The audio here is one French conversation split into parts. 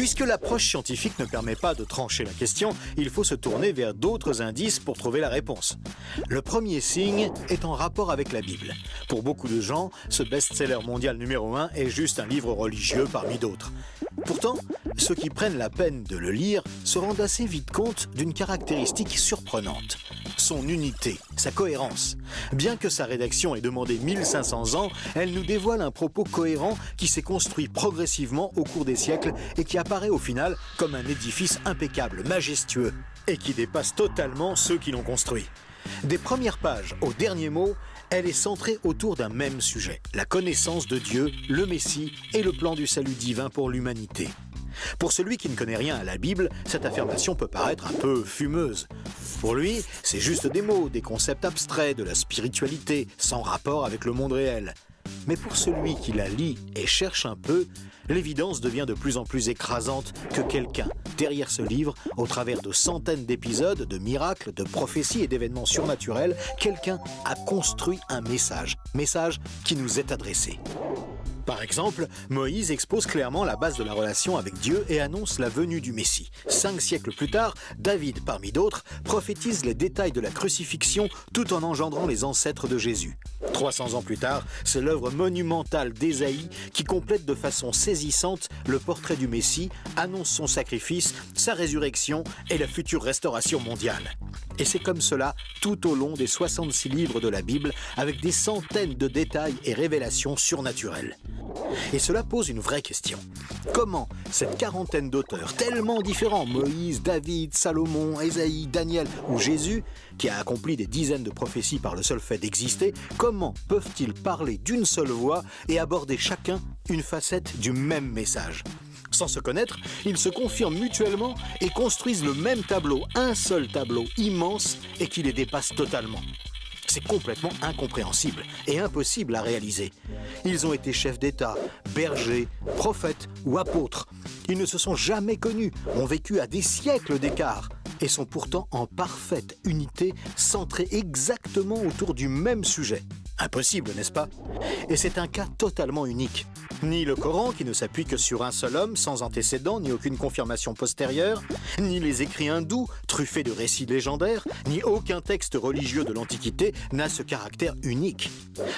Puisque l'approche scientifique ne permet pas de trancher la question, il faut se tourner vers d'autres indices pour trouver la réponse. Le premier signe est en rapport avec la Bible. Pour beaucoup de gens, ce best-seller mondial numéro 1 est juste un livre religieux parmi d'autres. Pourtant, ceux qui prennent la peine de le lire se rendent assez vite compte d'une caractéristique surprenante. Son unité, sa cohérence. Bien que sa rédaction ait demandé 1500 ans, elle nous dévoile un propos cohérent qui s'est construit progressivement au cours des siècles et qui apparaît au final comme un édifice impeccable, majestueux, et qui dépasse totalement ceux qui l'ont construit. Des premières pages aux derniers mots, elle est centrée autour d'un même sujet, la connaissance de Dieu, le Messie et le plan du salut divin pour l'humanité. Pour celui qui ne connaît rien à la Bible, cette affirmation peut paraître un peu fumeuse. Pour lui, c'est juste des mots, des concepts abstraits, de la spiritualité, sans rapport avec le monde réel. Mais pour celui qui la lit et cherche un peu, l'évidence devient de plus en plus écrasante que quelqu'un, derrière ce livre, au travers de centaines d'épisodes, de miracles, de prophéties et d'événements surnaturels, quelqu'un a construit un message qui nous est adressé. Par exemple, Moïse expose clairement la base de la relation avec Dieu et annonce la venue du Messie. 5 siècles plus tard, David, parmi d'autres, prophétise les détails de la crucifixion tout en engendrant les ancêtres de Jésus. 300 ans plus tard, c'est l'œuvre monumentale d'Ésaïe qui complète de façon saisissante le portrait du Messie, annonce son sacrifice, sa résurrection et la future restauration mondiale. Et c'est comme cela tout au long des 66 livres de la Bible, avec des centaines de détails et révélations surnaturelles. Et cela pose une vraie question. Comment cette quarantaine d'auteurs tellement différents, Moïse, David, Salomon, Ésaïe, Daniel ou Jésus, qui a accompli des dizaines de prophéties par le seul fait d'exister, comment peuvent-ils parler d'une seule voix et aborder chacun une facette du même message ? Sans se connaître, ils se confirment mutuellement et construisent le même tableau, un seul tableau immense et qui les dépasse totalement. C'est complètement incompréhensible et impossible à réaliser. Ils ont été chefs d'État, bergers, prophètes ou apôtres. Ils ne se sont jamais connus, ont vécu à des siècles d'écart et sont pourtant en parfaite unité, centrés exactement autour du même sujet. Impossible, n'est-ce pas ? Et c'est un cas totalement unique. Ni le Coran, qui ne s'appuie que sur un seul homme, sans antécédent ni aucune confirmation postérieure, ni les écrits hindous, truffés de récits légendaires, ni aucun texte religieux de l'Antiquité n'a ce caractère unique.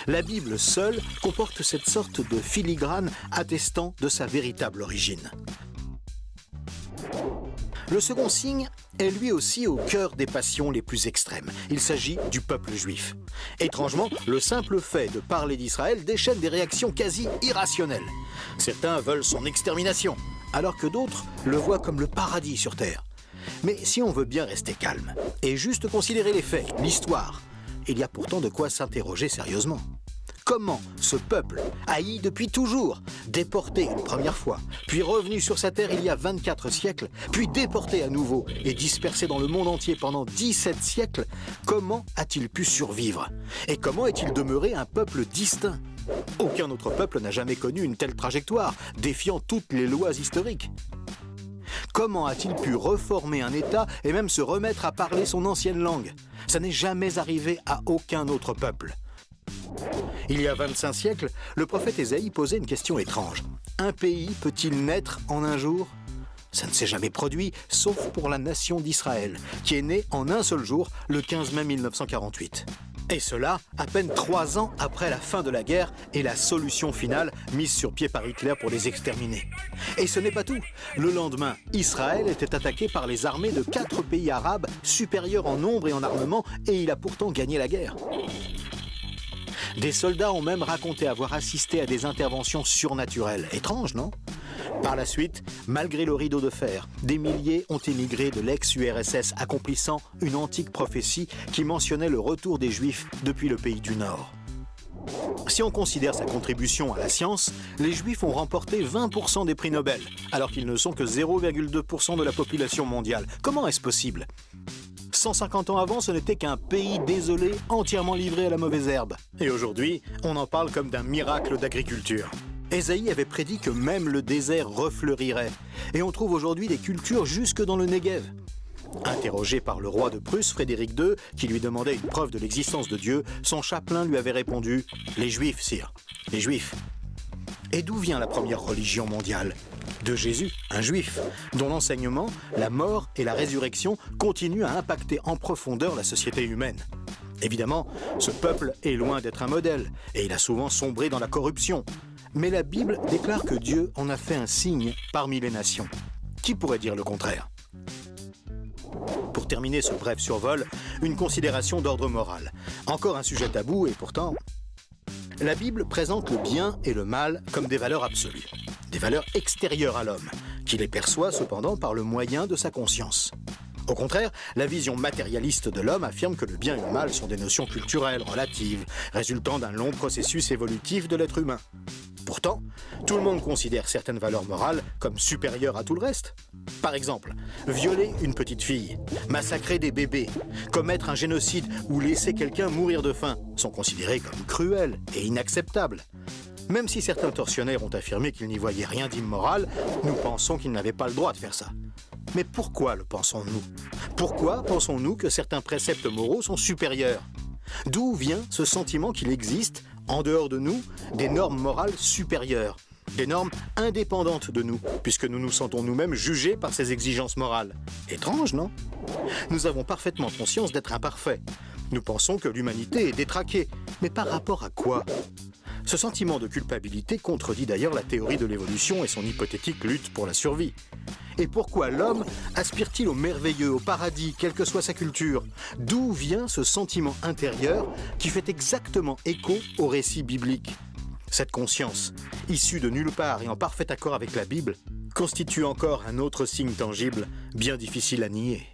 La Bible seule comporte cette sorte de filigrane attestant de sa véritable origine. Le second signe est lui aussi au cœur des passions les plus extrêmes. Il s'agit du peuple juif. Étrangement, le simple fait de parler d'Israël déchaîne des réactions quasi irrationnelles. Certains veulent son extermination, alors que d'autres le voient comme le paradis sur terre. Mais si on veut bien rester calme et juste considérer les faits, l'histoire, il y a pourtant de quoi s'interroger sérieusement. Comment ce peuple, haï depuis toujours, déporté une première fois, puis revenu sur sa terre il y a 24 siècles, puis déporté à nouveau et dispersé dans le monde entier pendant 17 siècles, comment a-t-il pu survivre? Et comment est-il demeuré un peuple distinct? Aucun autre peuple n'a jamais connu une telle trajectoire, défiant toutes les lois historiques. Comment a-t-il pu reformer un État et même se remettre à parler son ancienne langue? Ça n'est jamais arrivé à aucun autre peuple. Il y a 25 siècles, le prophète Ésaïe posait une question étrange. Un pays peut-il naître en un jour? Ça ne s'est jamais produit, sauf pour la nation d'Israël, qui est née en un seul jour, le 15 mai 1948. Et cela, à peine 3 ans après la fin de la guerre et la solution finale mise sur pied par Hitler pour les exterminer. Et ce n'est pas tout. Le lendemain, Israël était attaqué par les armées de 4 pays arabes, supérieurs en nombre et en armement, et il a pourtant gagné la guerre. Des soldats ont même raconté avoir assisté à des interventions surnaturelles. Étrange, non? Par la suite, malgré le rideau de fer, des milliers ont émigré de l'ex-URSS, accomplissant une antique prophétie qui mentionnait le retour des Juifs depuis le pays du Nord. Si on considère sa contribution à la science, les Juifs ont remporté 20% des prix Nobel, alors qu'ils ne sont que 0,2% de la population mondiale. Comment est-ce possible ? 150 ans avant, ce n'était qu'un pays désolé, entièrement livré à la mauvaise herbe. Et aujourd'hui, on en parle comme d'un miracle d'agriculture. Ésaïe avait prédit que même le désert refleurirait. Et on trouve aujourd'hui des cultures jusque dans le Negev. Interrogé par le roi de Prusse, Frédéric II, qui lui demandait une preuve de l'existence de Dieu, son chapelain lui avait répondu « Les Juifs, sire, les Juifs ». Et d'où vient la première religion mondiale? de Jésus, un juif, dont l'enseignement, la mort et la résurrection continuent à impacter en profondeur la société humaine. Évidemment, ce peuple est loin d'être un modèle, et il a souvent sombré dans la corruption. Mais la Bible déclare que Dieu en a fait un signe parmi les nations. Qui pourrait dire le contraire ? Pour terminer ce bref survol, une considération d'ordre moral. Encore un sujet tabou et pourtant... La Bible présente le bien et le mal comme des valeurs absolues, des valeurs extérieures à l'homme, qui les perçoit cependant par le moyen de sa conscience. Au contraire, la vision matérialiste de l'homme affirme que le bien et le mal sont des notions culturelles, relatives, résultant d'un long processus évolutif de l'être humain. Pourtant, tout le monde considère certaines valeurs morales comme supérieures à tout le reste. Par exemple, violer une petite fille, massacrer des bébés, commettre un génocide ou laisser quelqu'un mourir de faim sont considérés comme cruels et inacceptables. Même si certains tortionnaires ont affirmé qu'ils n'y voyaient rien d'immoral, nous pensons qu'ils n'avaient pas le droit de faire ça. Mais pourquoi le pensons-nous ? Pourquoi pensons-nous que certains préceptes moraux sont supérieurs ? D'où vient ce sentiment qu'il existe, en dehors de nous, des normes morales supérieures, des normes indépendantes de nous, puisque nous nous sentons nous-mêmes jugés par ces exigences morales ? Étrange, non ? Nous avons parfaitement conscience d'être imparfaits. Nous pensons que l'humanité est détraquée, mais par rapport à quoi ? Ce sentiment de culpabilité contredit d'ailleurs la théorie de l'évolution et son hypothétique lutte pour la survie. Et pourquoi l'homme aspire-t-il au merveilleux, au paradis, quelle que soit sa culture ? D'où vient ce sentiment intérieur qui fait exactement écho au récit biblique ? Cette conscience, issue de nulle part et en parfait accord avec la Bible, constitue encore un autre signe tangible, bien difficile à nier.